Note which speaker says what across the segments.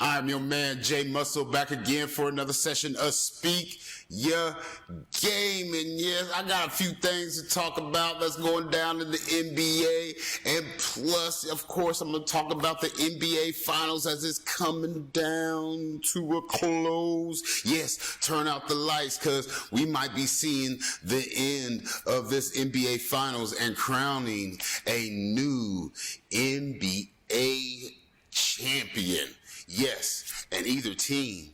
Speaker 1: I'm your man, Jay Muscle, back again for another session of Speak Your Game. And yes, I got a few things to talk about that's going down in the NBA. And plus, of course, I'm going to talk about the NBA Finals as it's coming down to a close. Yes, turn out the lights because we might be seeing the end of this NBA Finals and crowning a new NBA champion. Yes, and either team,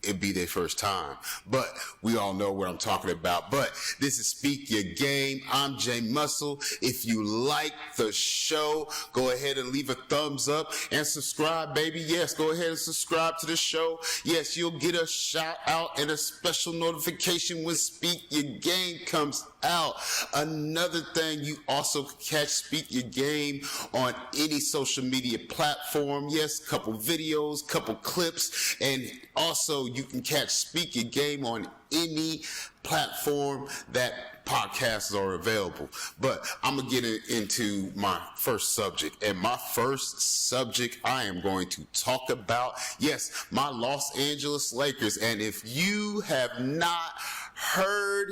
Speaker 1: it'd be their first time. But we all know what I'm talking about. But this is Speak Your Game. I'm Jay Muscle. If you like the show, go ahead and leave a thumbs up and subscribe, baby. Yes, go ahead and subscribe to the show. Yes, you'll get a shout out and a special notification when Speak Your Game comes out. Another thing, you also can catch Speak Your Game on any social media platform. Yes, couple videos, couple clips, and also you can catch Speak Your Game on any platform that podcasts are available. But I'm going to get into my first subject. And my first subject I am going to talk about, yes, my Los Angeles Lakers. And if you have not heard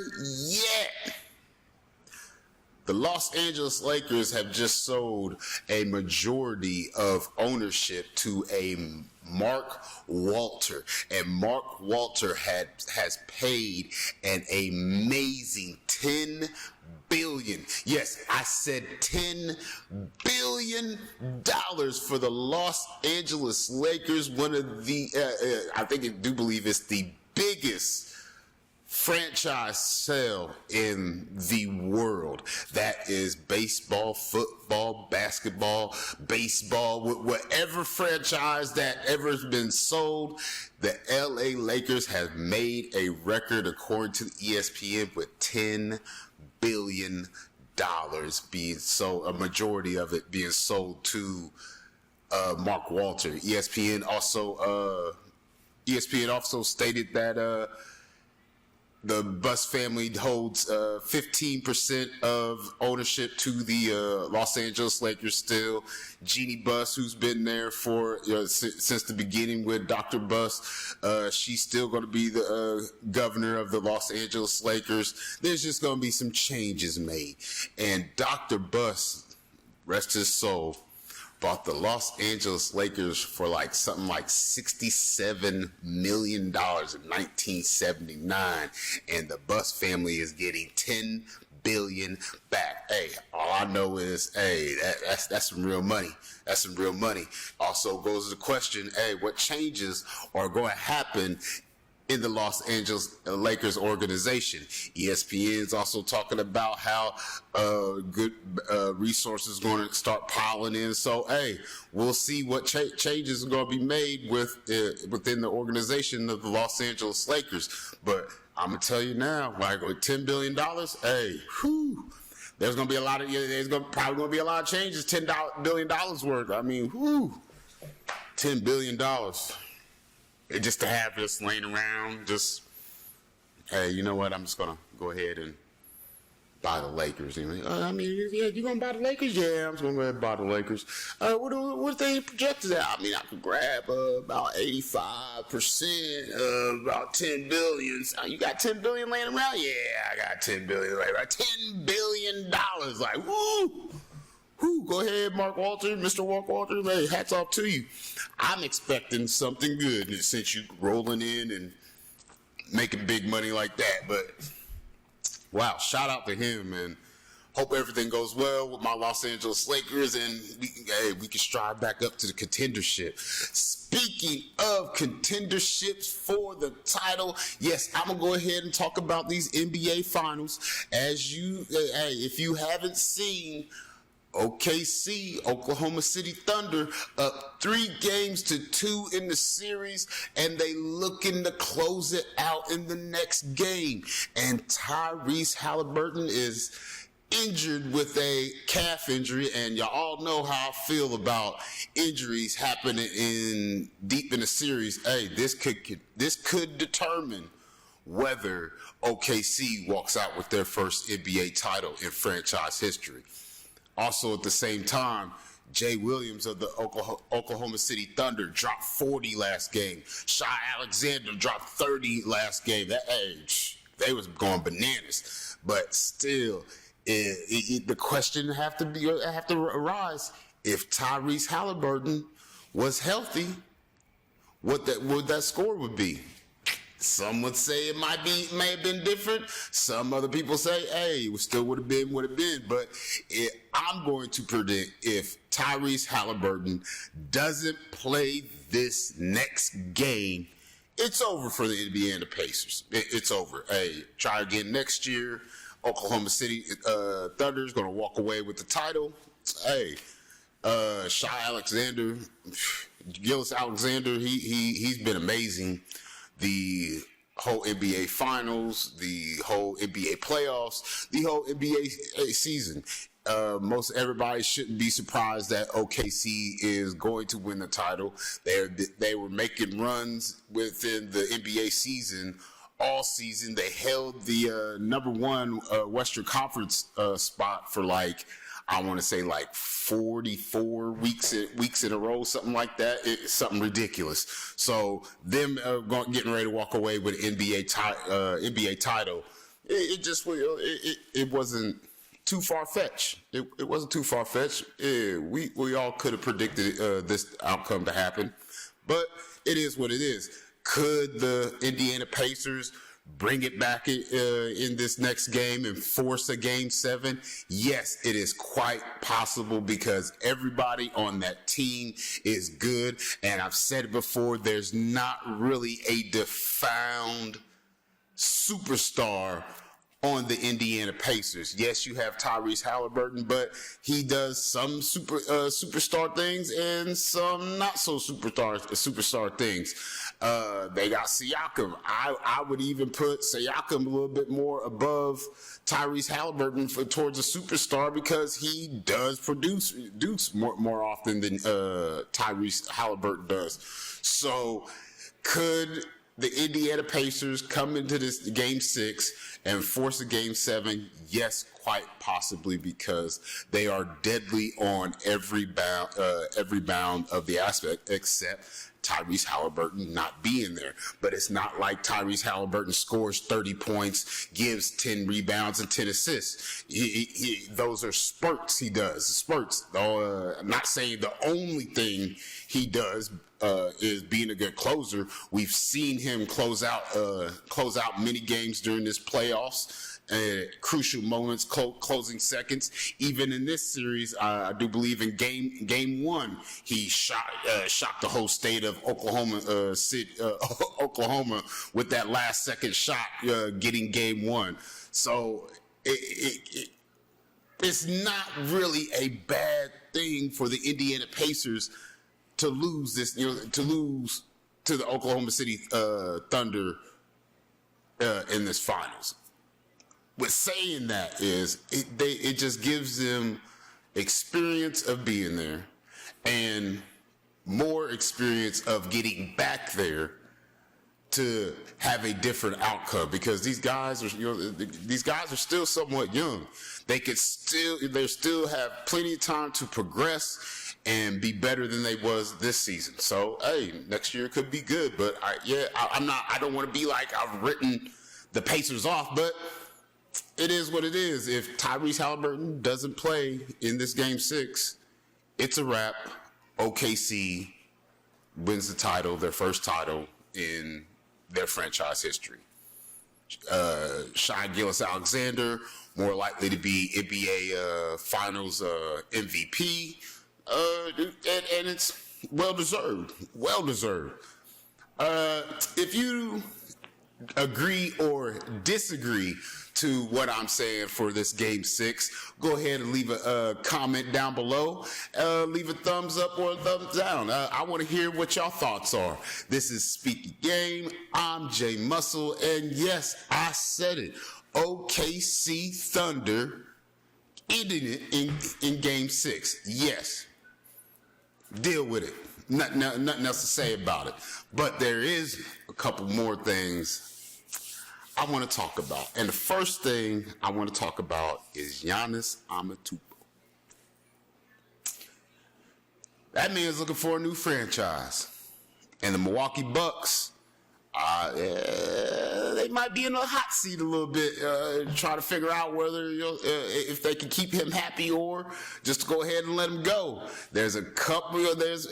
Speaker 1: yet, the Los Angeles Lakers have just sold a majority of ownership to a Mark Walter, and Mark Walter has paid an amazing $10 billion. Yes, I said $10 billion for the Los Angeles Lakers. One of the, I do believe it's the biggest franchise sale in the world. That is baseball, football, basketball, baseball, whatever franchise that ever has been sold. The LA Lakers have made a record, according to ESPN, with $10 billion being sold, a majority of it being sold to Mark Walter. ESPN also stated that the Buss family holds 15% of ownership to the Los Angeles Lakers still. Jeannie Buss, who's been there for since the beginning with Dr. Buss, she's still going to be the governor of the Los Angeles Lakers. There's just going to be some changes made. And Dr. Buss, rest his soul, bought the Los Angeles Lakers for something like $67 million in 1979, and the Buss family is getting $10 billion back. Hey, all I know is, that's some real money. That's some real money. Also goes to the question, what changes are going to happen in the Los Angeles Lakers organization? ESPN is also talking about how good resources are going to start piling in. So, we'll see what changes are going to be made within the organization of the Los Angeles Lakers. But I'm going to tell you now, with $10 billion, there's going to be probably going to be a lot of changes. $10 billion worth. I mean, $10 billion. Just to have this laying around, you know what? I'm just gonna go ahead and buy the Lakers. You gonna buy the Lakers? Yeah, I'm just gonna go ahead and buy the Lakers. What they projected at? I could grab about 85% of about $10 billion. You got $10 billion laying around? Yeah, I got $10 billion laying around. $10 billion. Go ahead, Mark Walter, Mr. Mark Walter. Hey, hats off to you. I'm expecting something good since you rolling in and making big money like that. But wow, shout out to him, and hope everything goes well with my Los Angeles Lakers, and we can strive back up to the contendership. Speaking of contenderships for the title, yes, I'm gonna go ahead and talk about these NBA Finals. If you haven't seen OKC, Oklahoma City Thunder, up 3-2 in the series, and they looking to close it out in the next game. And Tyrese Halliburton is injured with a calf injury, and y'all all know how I feel about injuries happening deep in the series. This could determine whether OKC walks out with their first NBA title in franchise history. Also, at the same time, Jay Williams of the Oklahoma City Thunder dropped 40 last game. Shai Alexander dropped 30 last game. That age, they was going bananas. But still, the question have to arise: if Tyrese Halliburton was healthy, what that score would be. Some would say it may have been different. Some other people say, hey, it still would have been what it been. But I'm going to predict if Tyrese Halliburton doesn't play this next game, it's over for the Indiana Pacers. It's over. Hey, try again next year. Oklahoma City Thunder is going to walk away with the title. Hey, Shai Alexander, Gillis Alexander, he's been amazing. The whole NBA Finals, the whole NBA playoffs, the whole NBA season. Most everybody shouldn't be surprised that OKC is going to win the title. They were making runs within the NBA season all season. They held the number one Western Conference spot for I want to say 44 weeks in a row, something like that. It's something ridiculous. So them getting ready to walk away with an NBA title, it wasn't too far fetched. It wasn't too far fetched. We all could have predicted this outcome to happen, but it is what it is. Could the Indiana Pacers bring it back in this next game and force a Game 7? Yes, it is quite possible because everybody on that team is good. And I've said it before, there's not really a defined superstar on the Indiana Pacers. Yes, you have Tyrese Halliburton, but he does some superstar things and some not so superstar things. They got Siakam. I would even put Siakam a little bit more above Tyrese Halliburton towards a superstar because he does produce more often than Tyrese Halliburton does. So could the Indiana Pacers come into this Game 6 and force a Game 7? Yes, quite possibly, because they are deadly on every bound of the aspect except Tyrese Halliburton not being there. But it's not like Tyrese Halliburton scores 30 points, gives 10 rebounds and 10 assists. Those are spurts he does. Spurts. I'm not saying the only thing he does is being a good closer. We've seen him close out many games during this playoffs. Crucial moments, closing seconds. Even in this series, I do believe in game 1, he shocked the whole state of Oklahoma with that last second shot, getting game 1. So it's not really a bad thing for the Indiana Pacers to lose this, to lose to the Oklahoma City Thunder in this finals. With saying that it just gives them experience of being there and more experience of getting back there to have a different outcome, because these guys are still somewhat young. They still have plenty of time to progress and be better than they was this season. So hey, next year could be good, but I don't want to be like I've written the Pacers off, but it is what it is. If Tyrese Halliburton doesn't play in this Game 6, it's a wrap. OKC wins the title, their first title in their franchise history. Shai Gilgeous-Alexander, more likely to be NBA Finals MVP, and it's well-deserved. Well-deserved. If you agree or disagree to what I'm saying for this Game 6, go ahead and leave a comment down below. Leave a thumbs up or a thumbs down. I want to hear what y'all thoughts are. This is Speak the Game. I'm Jay Muscle, and yes, I said it. OKC Thunder ending it in Game 6. Yes. Deal with it. Nothing else to say about it. But there is a couple more things I want to talk about. And the first thing I want to talk about is Giannis Antetokounmpo. That man's looking for a new franchise. And the Milwaukee Bucks, they might be in a hot seat a little bit, trying to figure out whether if they can keep him happy or just go ahead and let him go. There's a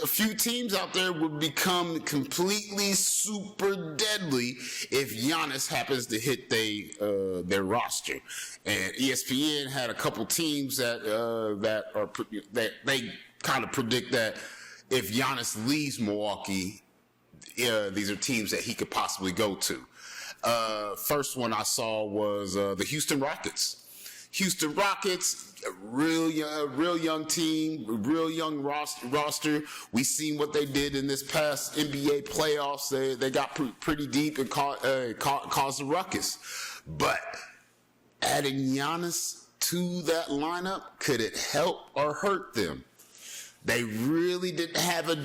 Speaker 1: few teams out there would become completely super deadly if Giannis happens to hit their roster. And ESPN had a couple teams that they kind of predict that if Giannis leaves Milwaukee, these are teams that he could possibly go to. First one I saw was the Houston Rockets. Houston Rockets, a real young team, real young roster. We seen what they did in this past NBA playoffs. They got pretty deep and caused a ruckus. But adding Giannis to that lineup, could it help or hurt them? They really didn't have a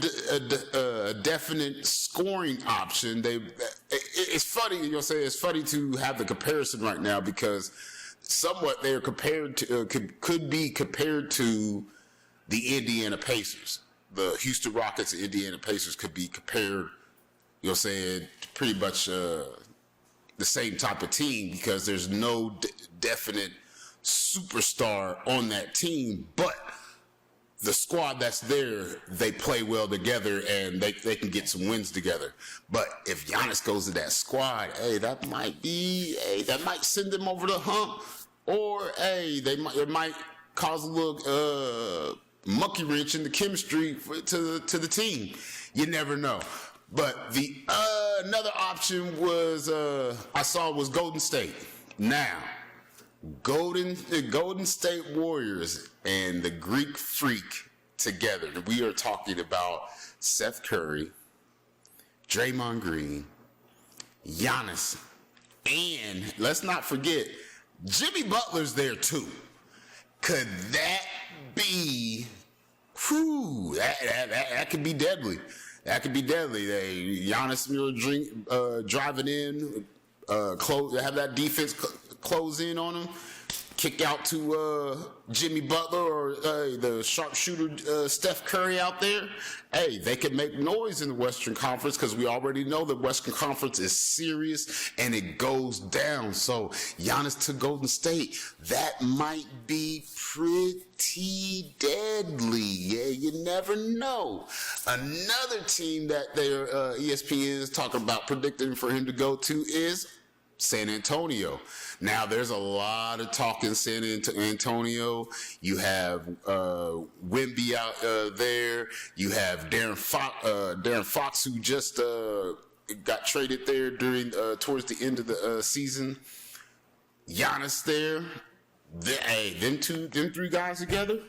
Speaker 1: definite scoring option. It's funny, it's funny to have the comparison right now because somewhat they're compared to could be compared to the Indiana Pacers. The Houston Rockets and Indiana Pacers could be compared, pretty much the same type of team because there's no definite superstar on that team, but the squad that's there, they play well together and they can get some wins together. But if Giannis goes to that squad, that might send them over the hump, or it might cause a little monkey wrench in the chemistry to the team. You never know. But the another option was I saw was Golden State. Now, the Golden State Warriors and the Greek Freak together. We are talking about Seth Curry, Draymond Green, Giannis, and let's not forget, Jimmy Butler's there too. Could that be, that could be deadly. That could be deadly. Giannis driving in, have that defense close in on him, kick out to Jimmy Butler or the sharpshooter Steph Curry out there. They could make noise in the Western Conference because we already know the Western Conference is serious and it goes down. So Giannis to Golden State, that might be pretty deadly. Yeah, you never know. Another team that ESPN is talking about predicting for him to go to is San Antonio. Now, there's a lot of talk in San Antonio. You have Wemby out there. You have Darren Fox, who just got traded there towards the end of the season. Giannis there. Them three guys together.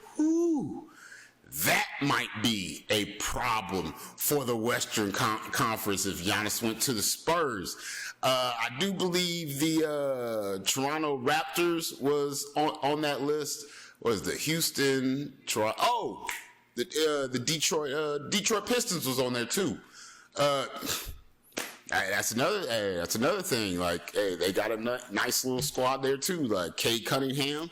Speaker 1: That might be a problem for the Western Conference if Giannis went to the Spurs. I do believe the Toronto Raptors was on that list. Was the Houston, Toronto? The Detroit Pistons was on there too. That's another thing. Like, they got a nice little squad there too. Like Cade Cunningham.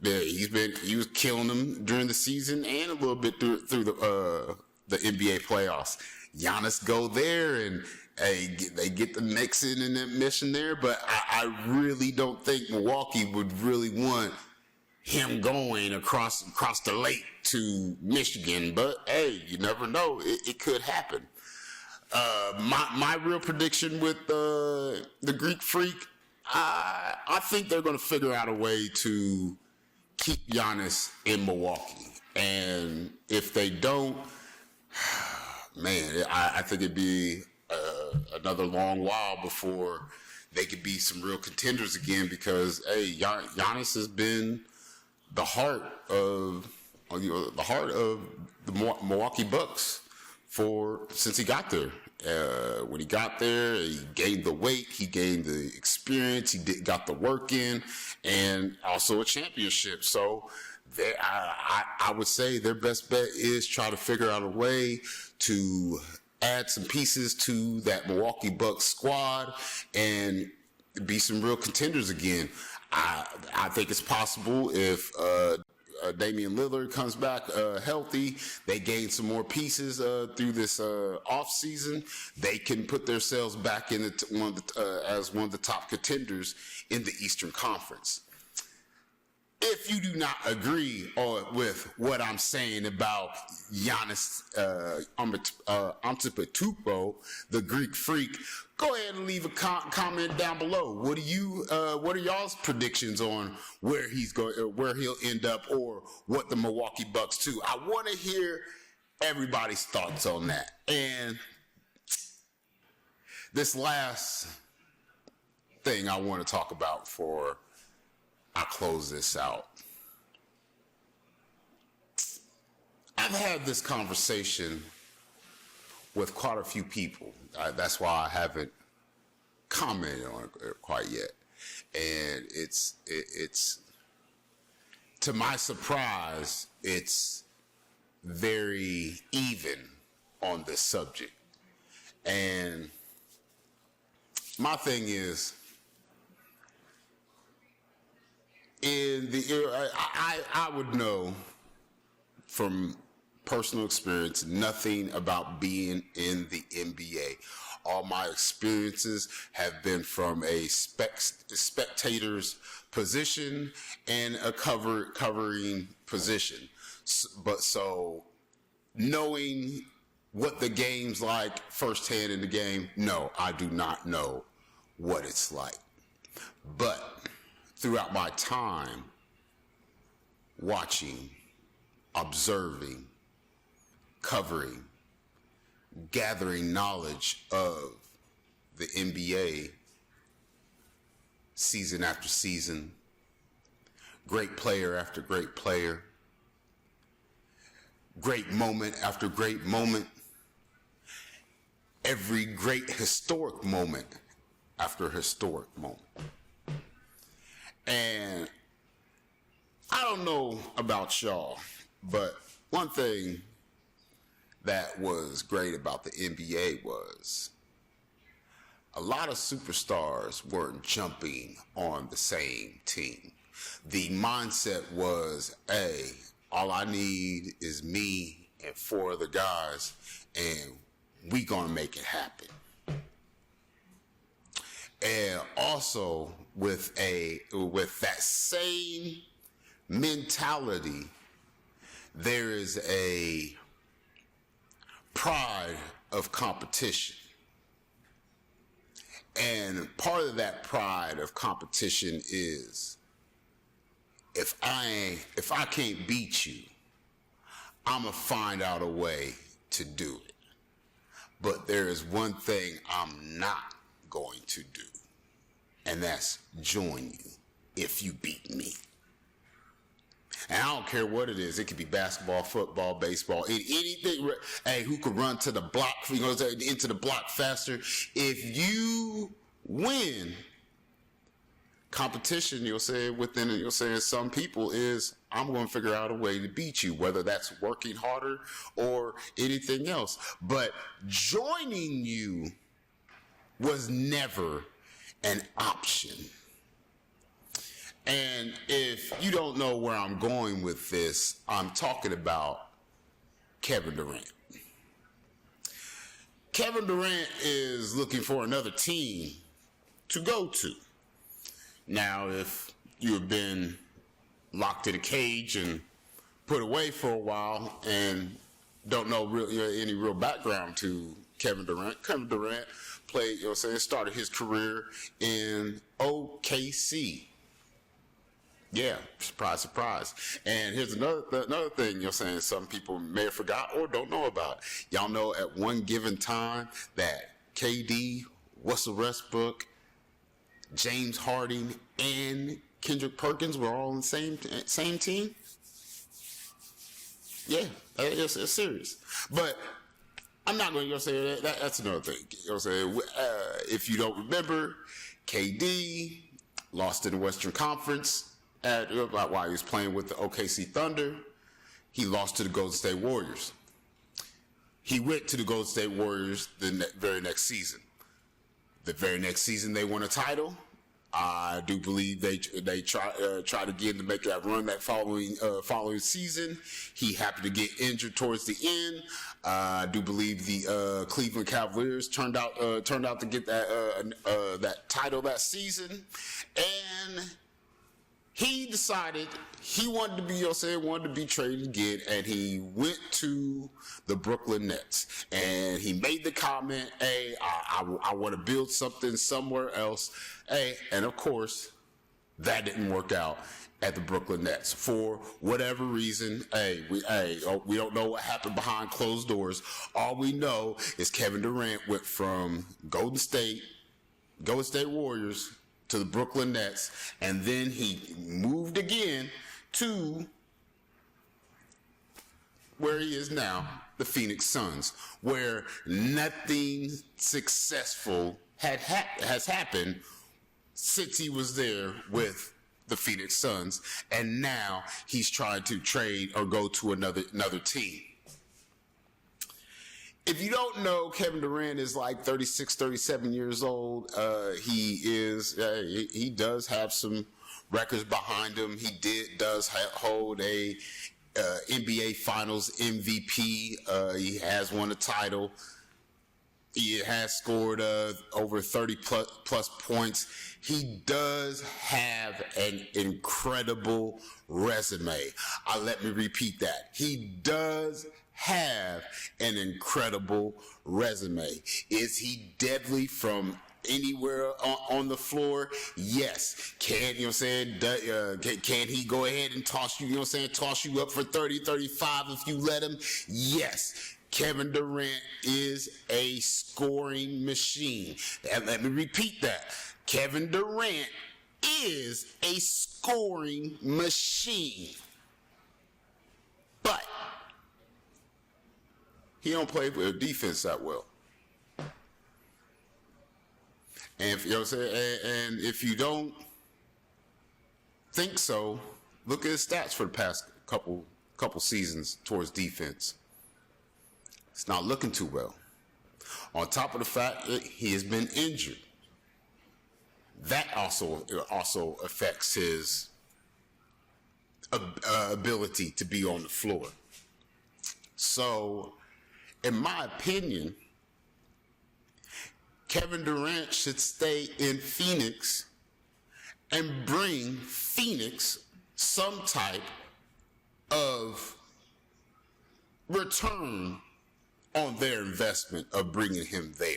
Speaker 1: Yeah, he was killing them during the season and a little bit through the NBA playoffs. Giannis go there and they get the mixing and the mission there, but I really don't think Milwaukee would really want him going across the lake to Michigan. But you never know; it could happen. My real prediction with the Greek Freak, I think they're going to figure out a way to keep Giannis in Milwaukee. And if they don't, man, I think it'd be another long while before they could be some real contenders again because, Giannis has been the heart of the Milwaukee Bucks since he got there. When he got there, he gained the weight, he gained the experience, got the work in, and also a championship. So I would say their best bet is try to figure out a way to add some pieces to that Milwaukee Bucks squad and be some real contenders again. I think it's possible if Damian Lillard comes back healthy, they gain some more pieces through this off season. They can put themselves back in as one of the top contenders in the Eastern Conference. If you do not agree with what I'm saying about Giannis Antetokounmpo, the Greek Freak, go ahead and leave a comment down below. What are y'all's predictions on where he'll end up, or what the Milwaukee Bucks do? I want to hear everybody's thoughts on that. And this last thing I want to talk about before I close this out. I've had this conversation with quite a few people. That's why I haven't commented on it quite yet. And it's to my surprise, it's very even on this subject. And my thing is, in the era, I would know from personal experience nothing about being in the NBA. All my experiences have been from a spectator's position and a covering position. So knowing what the game's like firsthand in the game, no, I do not know what it's like. But throughout my time watching, observing, covering, gathering knowledge of the NBA season after season, great player after great player, great moment after great moment, every great historic moment after historic moment. And I don't know about y'all, but one thing that was great about the NBA was a lot of superstars weren't jumping on the same team. The mindset was, hey, all I need is me and four other guys, and we gonna make it happen. And also with that same mentality, there is a pride of competition. And part of that pride of competition is, if I can't beat you, I'm gonna find out a way to do it. But there is one thing I'm not going to do, and that's join you if you beat me. And I don't care what it is. It could be basketball, football, baseball, anything. Hey, who could run to the block, into the block faster? If you win, competition, you'll say some people is, I'm going to figure out a way to beat you, whether that's working harder or anything else. But joining you was never an option. And if you don't know where I'm going with this, I'm talking about Kevin Durant. Kevin Durant is looking for another team to go to. Now, if you have been locked in a cage and put away for a while and don't know any real background to Kevin Durant played, started his career in OKC. Yeah, surprise, surprise. And here's another thing some people may have forgot or don't know about. Y'all know at one given time that KD, Russell Westbrook, James Harden, and Kendrick Perkins were all on the same team? Yeah, it's serious. But I'm not going to say that. That's another thing. If you don't remember, KD lost in the Western Conference while he was playing with the OKC Thunder. He lost to the Golden State Warriors. He went to the Golden State Warriors the very next season. The very next season, they won a title. I do believe they try to get him to make that run that following season. He happened to get injured towards the end. I do believe the Cleveland Cavaliers turned out to get that title that season, and he decided he wanted to be traded again, and he went to the Brooklyn Nets, and he made the comment, "Hey, I want to build something somewhere else." Hey, and of course, that didn't work out at the Brooklyn Nets for whatever reason. We don't know what happened behind closed doors. All we know is Kevin Durant went from Golden State Warriors to the Brooklyn Nets, and then he moved again to where he is now, the Phoenix Suns, where nothing successful has happened since he was there with the Phoenix Suns, and now he's trying to trade or go to another team. If you don't know, Kevin Durant is like 36, 37 years old. He does have some records behind him. He does hold a NBA Finals MVP. He has won a title. He has scored over 30 plus points. He does have an incredible resume. Let me repeat that. He does have an incredible resume. Is he deadly from anywhere on the floor? Yes. Can he go ahead and toss you up for 30, 35 if you let him? Yes. Kevin Durant is a scoring machine. And let me repeat that. Kevin Durant is a scoring machine. But he don't play with defense that well. And if you don't think so, look at his stats for the past couple seasons towards defense. It's not looking too well. On top of the fact that he has been injured, that also affects his ability to be on the floor. So, in my opinion, Kevin Durant should stay in Phoenix and bring Phoenix some type of return on their investment of bringing him there.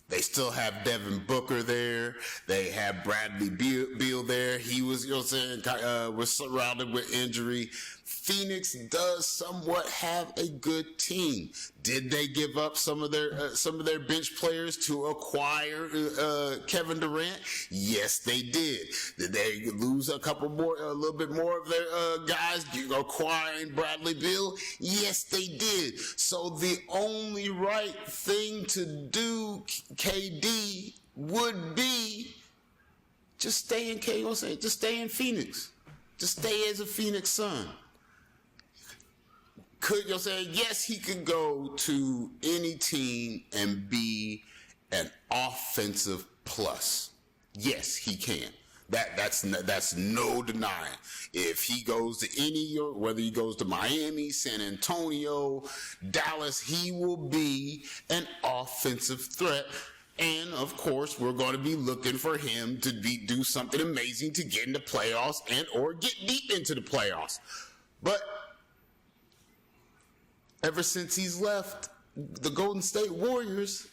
Speaker 1: They still have Devin Booker there. They have Bradley Beal there. He was, was surrounded with injury. Phoenix does somewhat have a good team. Did they give up some of their bench players to acquire Kevin Durant? Yes, they did. Did they lose a little bit more of their guys acquiring Bradley Beal? Yes, they did. So the only right thing to do, KD, would be just stay in just stay in Phoenix. Just stay as a Phoenix Sun. Yes, he could go to any team and be an offensive plus. Yes, he can. That's no denying. If he goes to whether he goes to Miami, San Antonio, Dallas, he will be an offensive threat. And of course, we're going to be looking for him to do something amazing to get into playoffs or get deep into the playoffs. But ever since he's left the Golden State Warriors,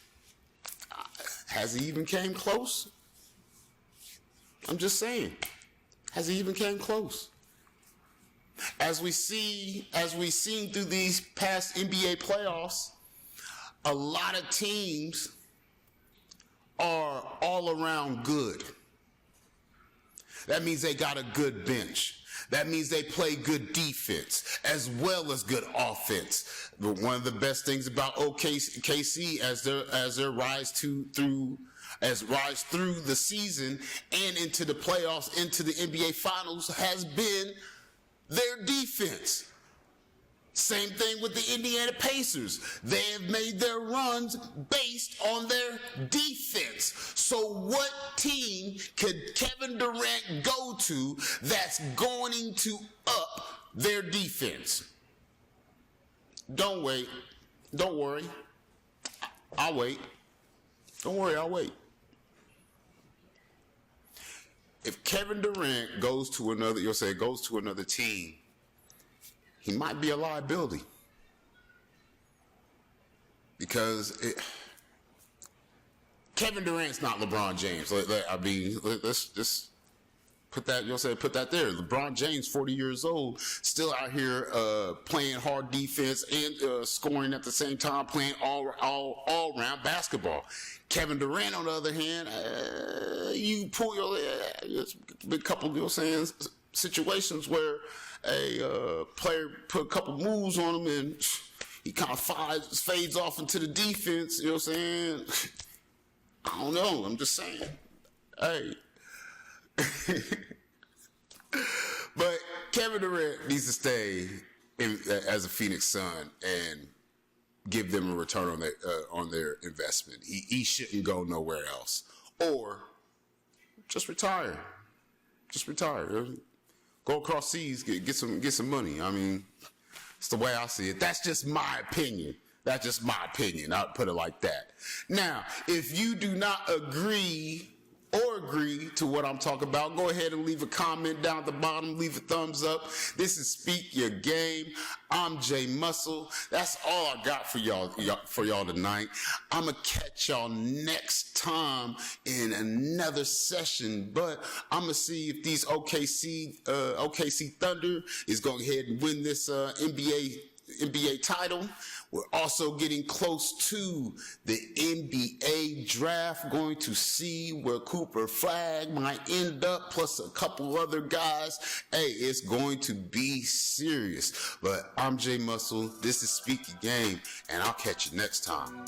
Speaker 1: has he even came close? I'm just saying, has he even came close? As we've seen through these past NBA playoffs, a lot of teams are all around good. That means they got a good bench. That means they play good defense as well as good offense. But one of the best things about OKC as their rise through the season and into the playoffs, into the NBA Finals, has been their defense. Same thing with the Indiana Pacers. They have made their runs based on their defense. So what team could Kevin Durant go to that's going to up their defense? Don't wait. Don't worry. I'll wait. Don't worry, I'll wait. If Kevin Durant goes to another team, he might be a liability. Because Kevin Durant's not LeBron James. Let's just put that there. LeBron James, 40 years old, still out here playing hard defense and scoring at the same time, playing all round basketball. Kevin Durant, on the other hand, you pull there's been a couple, situations where a player put a couple moves on him and he kind of fades off into the defense. You know what I'm saying? I don't know. I'm just saying. Hey. But Kevin Durant needs to stay as a Phoenix Sun and give them a return on their investment. He shouldn't go nowhere else, or just retire. Just retire. Go across seas, get some money. I mean, it's the way I see it. That's just my opinion. That's just my opinion. I'll put it like that. Now, if you do not agree to what I'm talking about, go ahead and leave a comment down at the bottom. Leave a thumbs up. This is Speak Your Game. I'm Jay Muscle. That's all I got for y'all tonight. I'm going to catch y'all next time in another session, but I'm going to see if these OKC Thunder is going to go ahead and win this NBA title. We're also getting close to the NBA draft, going to see where Cooper Flag might end up, plus a couple other guys. Hey, it's going to be serious. But I'm Jay Muscle. This is Speak Your Game, and I'll catch you next time.